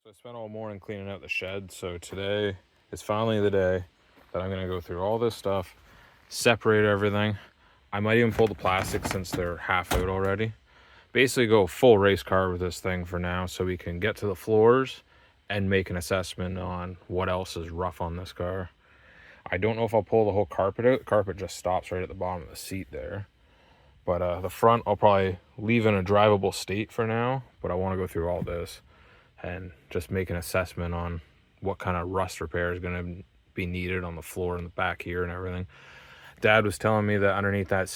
So I spent all morning cleaning out the shed, so today is finally the day that I'm going to go through all this stuff, separate everything. I might even pull the plastic since they're half out already. Basically go full race car with this thing for now so we can get to the floors and make an assessment on what else is rough on this car. I don't know if I'll pull the whole carpet out. The carpet just stops right at the bottom of the seat there. But the front I'll probably leave in a drivable state for now, but I want to go through all this and just make an assessment on what kind of rust repair is going to be needed on the floor in the back here and everything. Dad was telling me that underneath that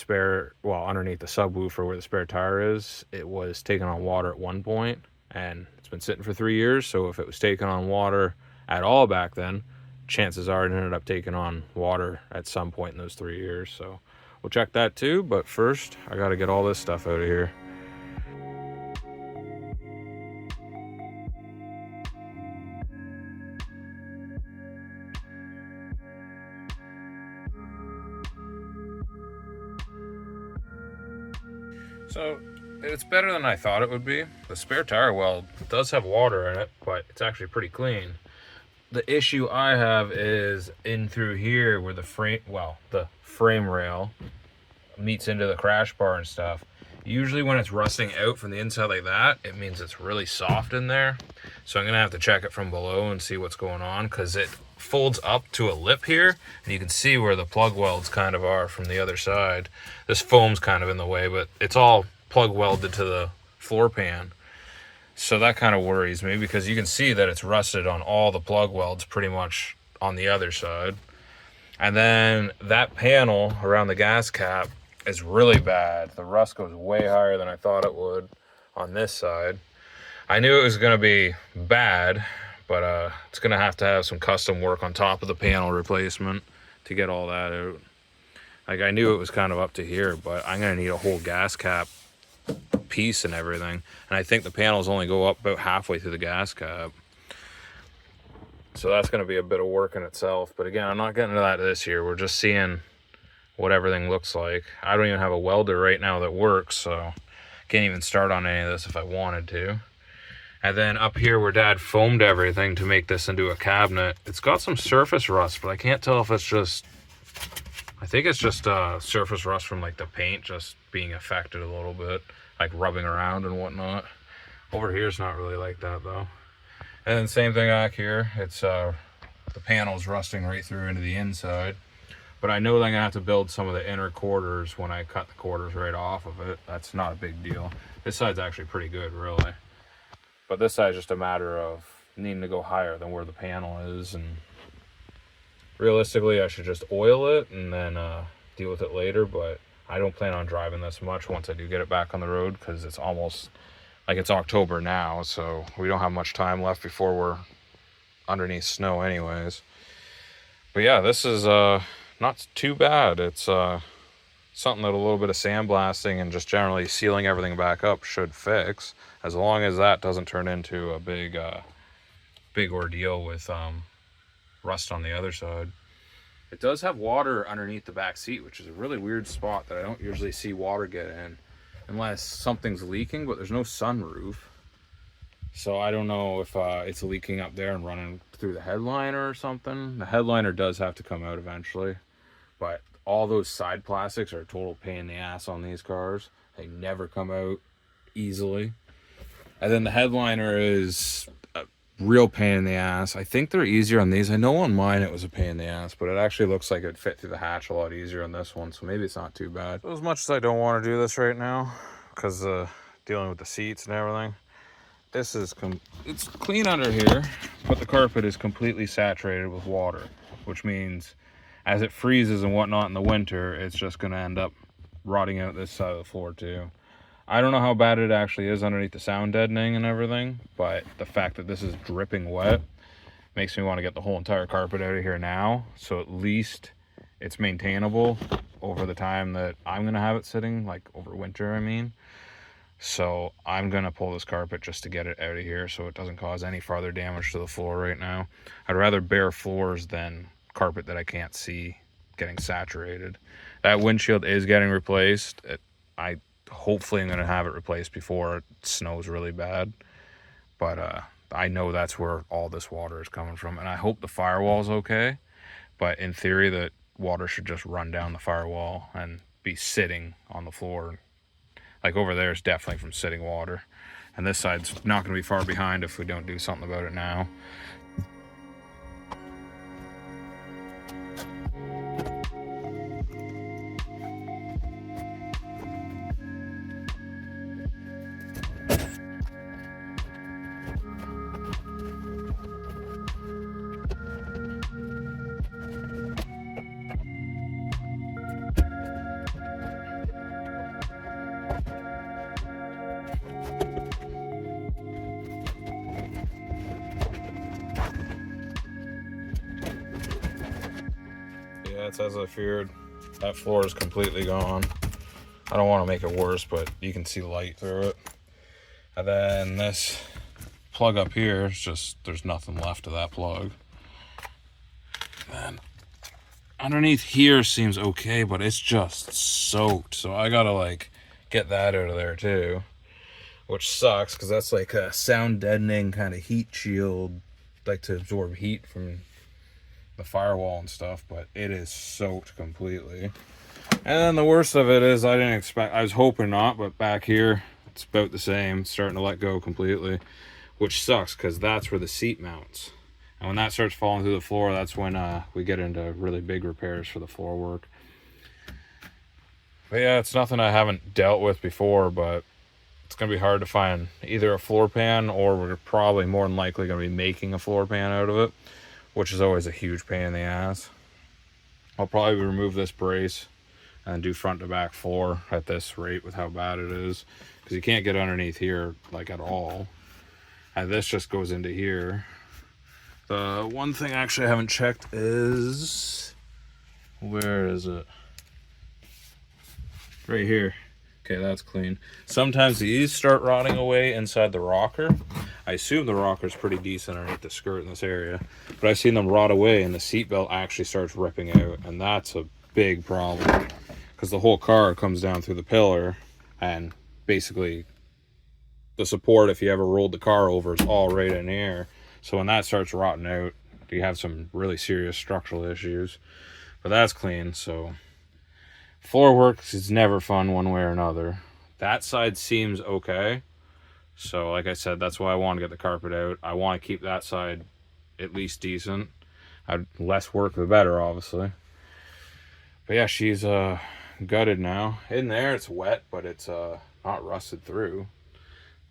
underneath the subwoofer where the spare tire is, it was taking on water at one point, and it's been sitting for 3 years. So if it was taking on water at all back then, chances are it ended up taking on water at some point in those 3 years. So we'll check that too. But first, I got to get all this stuff out of here. So it's better than I thought it would be. The spare tire well does have water in it, but it's actually pretty clean. The issue I have is in through here where the frame rail meets into the crash bar and stuff. Usually when it's rusting out from the inside like that, it means it's really soft in there. So I'm gonna have to check it from below and see what's going on, because it folds up to a lip here, and you can see where the plug welds kind of are from the other side. This foam's kind of in the way, but it's all plug welded to the floor pan. So that kind of worries me, because you can see that it's rusted on all the plug welds pretty much on the other side. And then that panel around the gas cap is really bad. The rust goes way higher than I thought it would on this side. I knew it was going to be bad, but it's going to have some custom work on top of the panel replacement to get all that out. Like, I knew it was kind of up to here, but I'm going to need a whole gas cap piece and everything. And I think the panels only go up about halfway through the gas cap. So that's going to be a bit of work in itself. But again, I'm not getting into that this year. We're just seeing what everything looks like. I don't even have a welder right now that works, so can't even start on any of this if I wanted to. And then up here where Dad foamed everything to make this into a cabinet, it's got some surface rust, but I can't tell if it's just, I think it's just surface rust from like the paint just being affected a little bit, like rubbing around and whatnot. Over here it's not really like that though. And then same thing back here, it's the panel's rusting right through into the inside. But I know that I'm gonna have to build some of the inner quarters when I cut the quarters right off of it. That's not a big deal. This side's actually pretty good, really. But this side's just a matter of needing to go higher than where the panel is. And realistically, I should just oil it and then deal with it later. But I don't plan on driving this much once I do get it back on the road, because it's almost like it's October now. So we don't have much time left before we're underneath snow anyways. But yeah, this is not too bad. It's something that a little bit of sandblasting and just generally sealing everything back up should fix, as long as that doesn't turn into a big ordeal with rust on the other side. It does have water underneath the back seat, which is a really weird spot that I don't usually see water get in unless something's leaking, but there's no sunroof. So I don't know if it's leaking up there and running through the headliner or something. The headliner does have to come out eventually, but all those side plastics are a total pain in the ass on these cars. They never come out easily. And then the headliner is a real pain in the ass. I think they're easier on these. I know on mine it was a pain in the ass, but it actually looks like it fit through the hatch a lot easier on this one, so maybe it's not too bad. So as much as I don't want to do this right now, because dealing with the seats and everything, this is it's clean under here, but the carpet is completely saturated with water, which means as it freezes and whatnot in the winter, it's just going to end up rotting out this side of the floor too. I don't know how bad it actually is underneath the sound deadening and everything, but the fact that this is dripping wet makes me want to get the whole entire carpet out of here now, so at least it's maintainable over the time that I'm going to have it sitting, like over winter, I mean. So I'm going to pull this carpet just to get it out of here so it doesn't cause any farther damage to the floor right now. I'd rather bare floors than carpet that I can't see getting saturated. That windshield is getting replaced. Hopefully I'm going to have it replaced before it snows really bad. But I know that's where all this water is coming from. And I hope the firewall's okay. But in theory, the water should just run down the firewall and be sitting on the floor. Like over there is definitely from sitting water. And this side's not going to be far behind if we don't do something about it now. Yeah, it's as I feared. That floor is completely gone. I don't want to make it worse, but you can see light through it. And then this plug up here is just, there's nothing left of that plug. And underneath here seems okay, but it's just soaked. So I gotta like get that out of there too, which sucks because that's like a sound deadening kind of heat shield, like to absorb heat from the firewall and stuff, but it is soaked completely. And then the worst of it is I was hoping not, but back here it's about the same. It's starting to let go completely, which sucks because that's where the seat mounts. And when that starts falling through the floor, that's when we get into really big repairs for the floor work. But yeah, it's nothing I haven't dealt with before, but it's going to be hard to find either a floor pan, or we're probably more than likely going to be making a floor pan out of it, which is always a huge pain in the ass. I'll probably remove this brace and do front to back floor at this rate with how bad it is, because you can't get underneath here like at all. And this just goes into here. The one thing actually I haven't checked is, where is it? Right here. Okay, that's clean. Sometimes these start rotting away inside the rocker. I assume the rocker's pretty decent underneath the skirt in this area, but I've seen them rot away and the seatbelt actually starts ripping out, and that's a big problem because the whole car comes down through the pillar, and basically the support, if you ever rolled the car over, is all right in here. So when that starts rotting out, you have some really serious structural issues. But that's clean, so floor work is never fun one way or another. That side seems okay. So like I said, that's why I want to get the carpet out. I want to keep that side at least decent. Less work the better, obviously. But yeah, she's gutted now. In there it's wet, but it's not rusted through.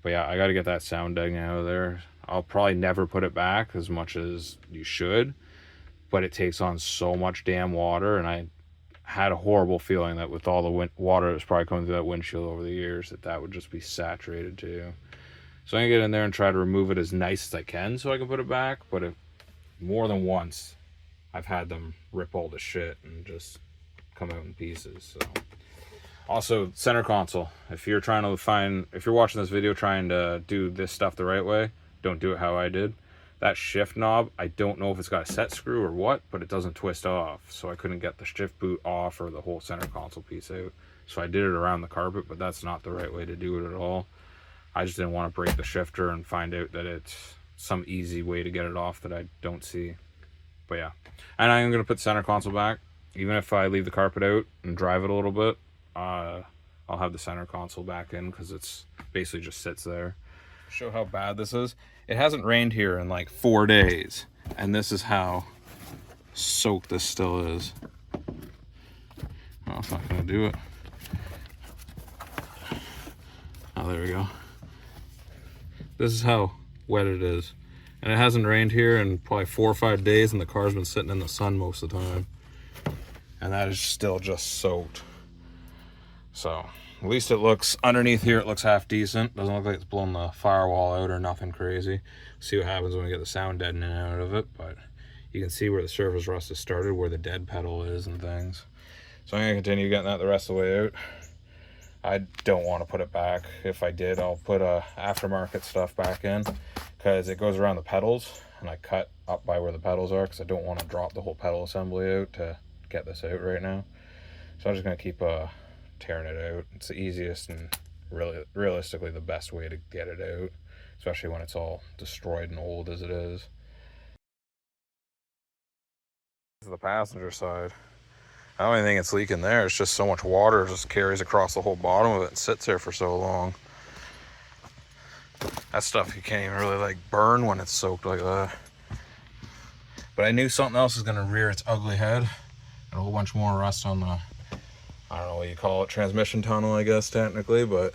But yeah, I got to get that sound deadening out of there. I'll probably never put it back as much as you should, but it takes on so much damn water, and I had a horrible feeling that with all the water that's probably coming through that windshield over the years, that would just be saturated too. So I'm gonna get in there and try to remove it as nice as I can so I can put it back, but if more than once I've had them rip all the shit and just come out in pieces. So also, center console. If you're watching this video trying to do this stuff the right way, don't do it how I did. That shift knob, I don't know if it's got a set screw or what, but it doesn't twist off. So I couldn't get the shift boot off or the whole center console piece out. So I did it around the carpet, but that's not the right way to do it at all. I just didn't want to break the shifter and find out that it's some easy way to get it off that I don't see. But yeah. And I'm going to put the center console back. Even if I leave the carpet out and drive it a little bit, I'll have the center console back in because it's basically just sits there. Show how bad this is. It hasn't rained here in like 4 days, and this is how soaked this still is. Oh, it's not gonna do it. Oh, there we go. This is how wet it is, and it hasn't rained here in probably 4 or 5 days, and the car's been sitting in the sun most of the time, and that is still just soaked. So at least it looks, underneath here it looks half decent. Doesn't look like it's blown the firewall out or nothing crazy. See what happens when we get the sound deadening out of it, but you can see where the surface rust has started, where the dead pedal is and things. So I'm gonna continue getting that the rest of the way out. I don't want to put it back. If I did, I'll put aftermarket stuff back in, because it goes around the pedals, and I cut up by where the pedals are because I don't want to drop the whole pedal assembly out to get this out right now. So I'm just gonna keep tearing it out. It's the easiest and really realistically the best way to get it out. especially when it's all destroyed and old as it is. This is the passenger side. I don't even think it's leaking there. It's just so much water just carries across the whole bottom of it and sits there for so long. That stuff you can't even really like burn when it's soaked like that. But I knew something else is gonna rear its ugly head. And a whole bunch more rust on the, I don't know what you call it, transmission tunnel, I guess technically, but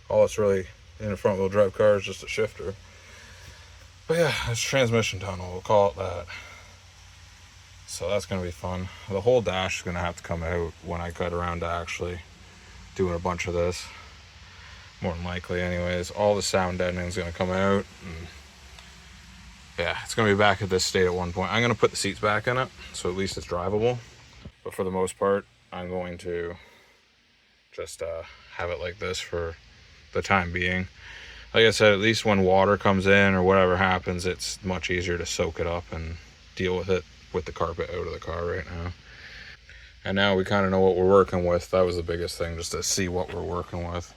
all it's really in a front wheel drive car is just a shifter. But yeah, it's transmission tunnel, we'll call it that. So that's gonna be fun. The whole dash is gonna have to come out when I cut around to actually doing a bunch of this. More than likely anyways. All the sound deadening is gonna come out. And yeah, it's gonna be back at this state at one point. I'm gonna put the seats back in it, so at least it's drivable. But for the most part, I'm going to just have it like this for the time being. Like I said, at least when water comes in or whatever happens, it's much easier to soak it up and deal with it with the carpet out of the car right now. And now we kind of know what we're working with. That was the biggest thing, just to see what we're working with.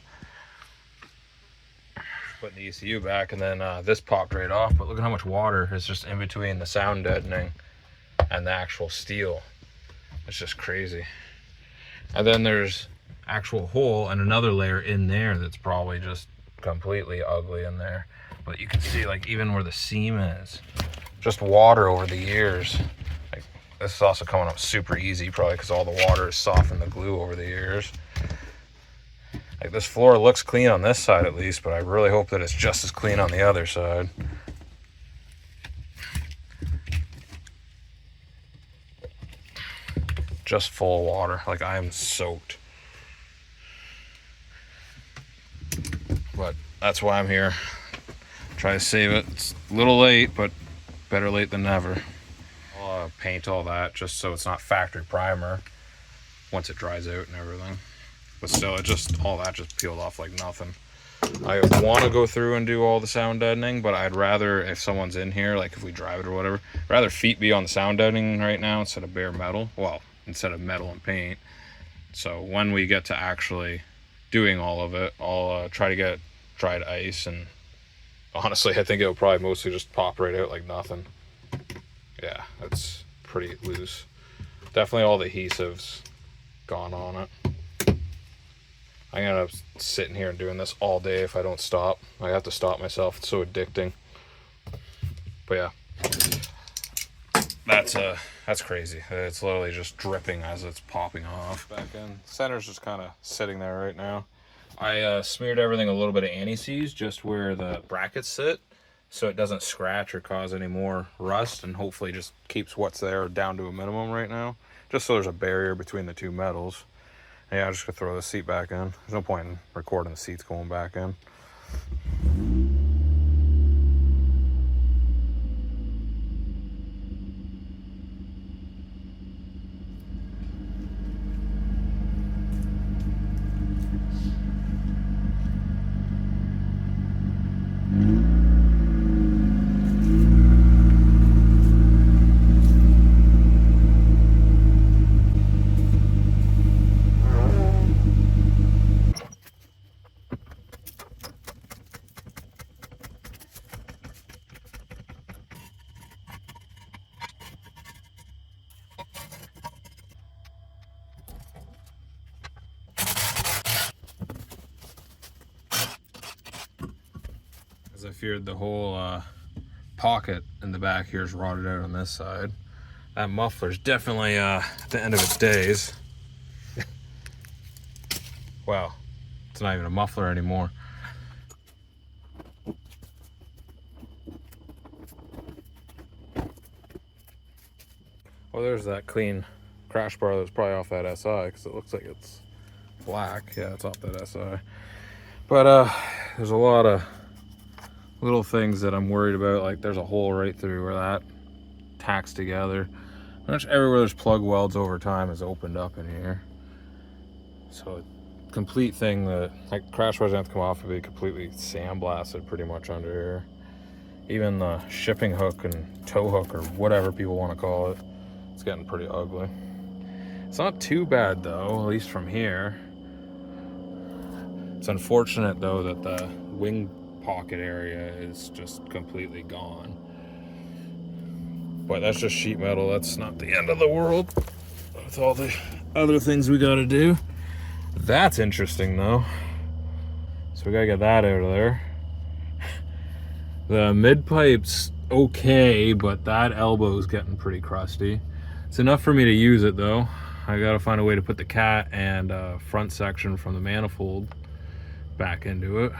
Putting the ECU back, and then this popped right off, but look at how much water is just in between the sound deadening and the actual steel. It's just crazy. And then there's actual hole and another layer in there that's probably just completely ugly in there. But you can see, like, even where the seam is, just water over the years. Like, this is also coming up super easy, probably because all the water has softened the glue over the years. Like, this floor looks clean on this side at least, but I really hope that it's just as clean on the other side. Just full of water. Like, I am soaked. But that's why I'm here. Try to save it. It's a little late, but better late than never. I'll paint all that just so it's not factory primer once it dries out and everything. But still, it just, all that just peeled off like nothing. I want to go through and do all the sound deadening, but I'd rather, if someone's in here, like if we drive it or whatever, rather feet be on the sound deadening right now instead of bare metal. Well, instead of metal and paint. So when we get to actually doing all of it, I'll try to get dried ice, and honestly, I think it'll probably mostly just pop right out like nothing. Yeah, it's pretty loose. Definitely all the adhesives gone on it. I'm gonna end up sitting here and doing this all day if I don't stop. I have to stop myself, it's so addicting. But yeah, that's crazy. It's literally just dripping as it's popping off. Back in, center's just kind of sitting there right now. I smeared everything a little bit of anti-seize just where the brackets sit, so it doesn't scratch or cause any more rust, and hopefully just keeps what's there down to a minimum right now, just so there's a barrier between the two metals. Yeah, I'm just gonna throw the seat back in. There's no point in recording the seats going back in. As I feared, the whole pocket in the back here is rotted out on this side. That muffler's definitely at the end of its days. Wow, it's not even a muffler anymore. Well, there's that clean crash bar that's probably off that SI, because it looks like it's black. Yeah, it's off that SI. But there's a lot of little things that I'm worried about. Like, there's a hole right through where that tacks together. Pretty much everywhere there's plug welds over time has opened up in here. So a complete thing that, like, crash bars have to come off and be completely sandblasted pretty much under here. Even the shipping hook and tow hook, or whatever people want to call it, it's getting pretty ugly. It's not too bad though, at least from here. It's unfortunate though that the wing pocket area is just completely gone. But that's just sheet metal. That's not the end of the world with all the other things we gotta do. That's interesting though. So we gotta get that out of there. The mid pipe's okay, but that elbow's getting pretty crusty. It's enough for me to use it though. I gotta find a way to put the cat and front section from the manifold back into it.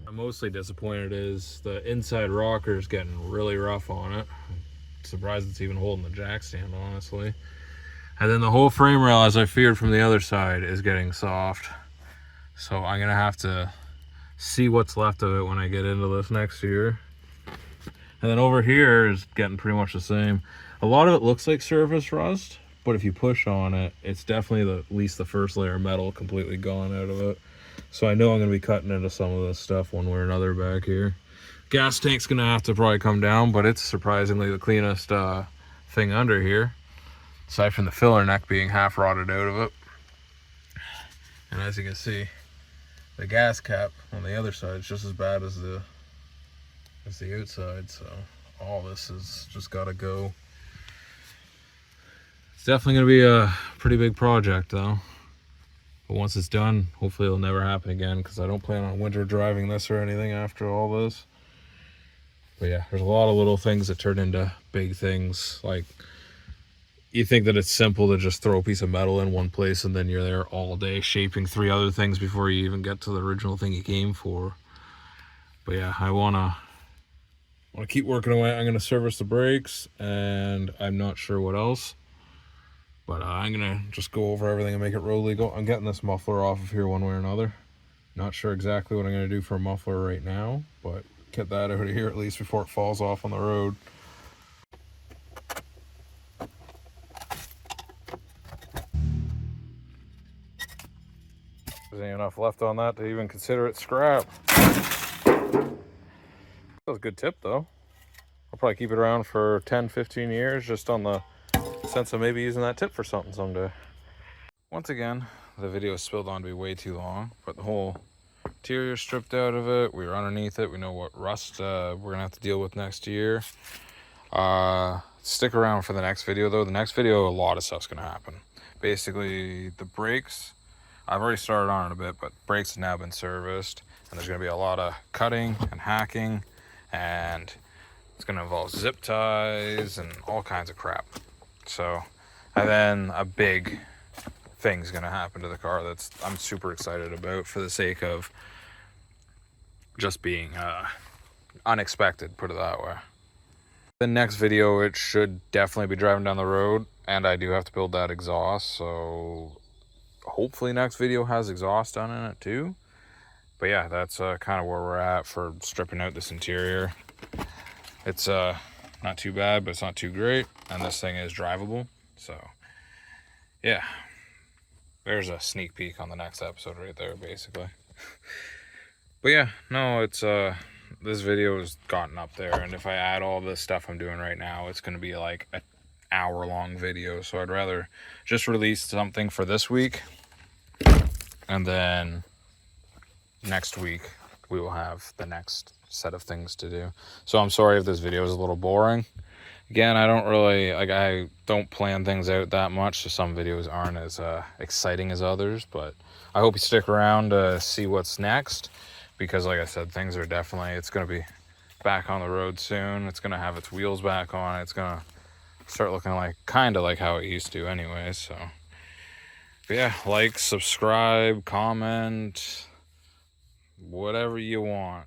I'm mostly disappointed is the inside rocker's getting really rough on it. I'm surprised it's even holding the jack stand, honestly. And then the whole frame rail, as I feared from the other side, is getting soft. So I'm gonna have to see what's left of it when I get into this next year. And then over here is getting pretty much the same. A lot of it looks like surface rust, but if you push on it, it's definitely at least the first layer of metal completely gone out of it. So I know I'm gonna be cutting into some of this stuff one way or another back here. Gas tank's gonna have to probably come down, but it's surprisingly the cleanest thing under here, aside from the filler neck being half rotted out of it. And as you can see, the gas cap on the other side is just as bad as the outside, so all this has just got to go. It's definitely going to be a pretty big project though, but once it's done, hopefully it'll never happen again, because I don't plan on winter driving this or anything after all this. But yeah, there's a lot of little things that turn into big things. Like, you think that it's simple to just throw a piece of metal in one place and then you're there all day shaping 3 other things before you even get to the original thing you came for. But yeah, I wanna keep working away. I'm gonna service the brakes, and I'm not sure what else. But I'm gonna just go over everything and make it road legal. I'm getting this muffler off of here one way or another. Not sure exactly what I'm gonna do for a muffler right now, but get that out of here at least before it falls off on the road. There ain't enough left on that to even consider it scrap. That was a good tip though. I'll probably keep it around for 10-15 years just on the sense of maybe using that tip for something someday. Once again, the video spilled on to be way too long, but the whole interior stripped out of it. We were underneath it. We know what rust we're gonna have to deal with next year. Stick around for the next video though. The next video, a lot of stuff's gonna happen. Basically, the brakes, I've already started on it a bit, but brakes have now been serviced, and there's gonna be a lot of cutting and hacking, and it's gonna involve zip ties and all kinds of crap. So, and then a big thing's gonna happen to the car that's I'm super excited about, for the sake of just being unexpected, put it that way. The next video, it should definitely be driving down the road, and I do have to build that exhaust, so hopefully next video has exhaust done in it too. But yeah, that's kind of where we're at for stripping out this interior. It's not too bad, but it's not too great, and this thing is drivable. So yeah, there's a sneak peek on the next episode right there, basically. But yeah, no, it's this video has gotten up there, and if I add all this stuff I'm doing right now, it's going to be like an hour-long video. So I'd rather just release something for this week, and then next week we will have the next set of things to do. So I'm sorry if this video is a little boring. Again, I don't plan things out that much, so some videos aren't as exciting as others, but I hope you stick around to see what's next, because like I said, things are definitely, it's going to be back on the road soon. It's going to have its wheels back on. It's going to start looking like kind of like how it used to anyway. So but yeah, like, subscribe, comment, whatever you want.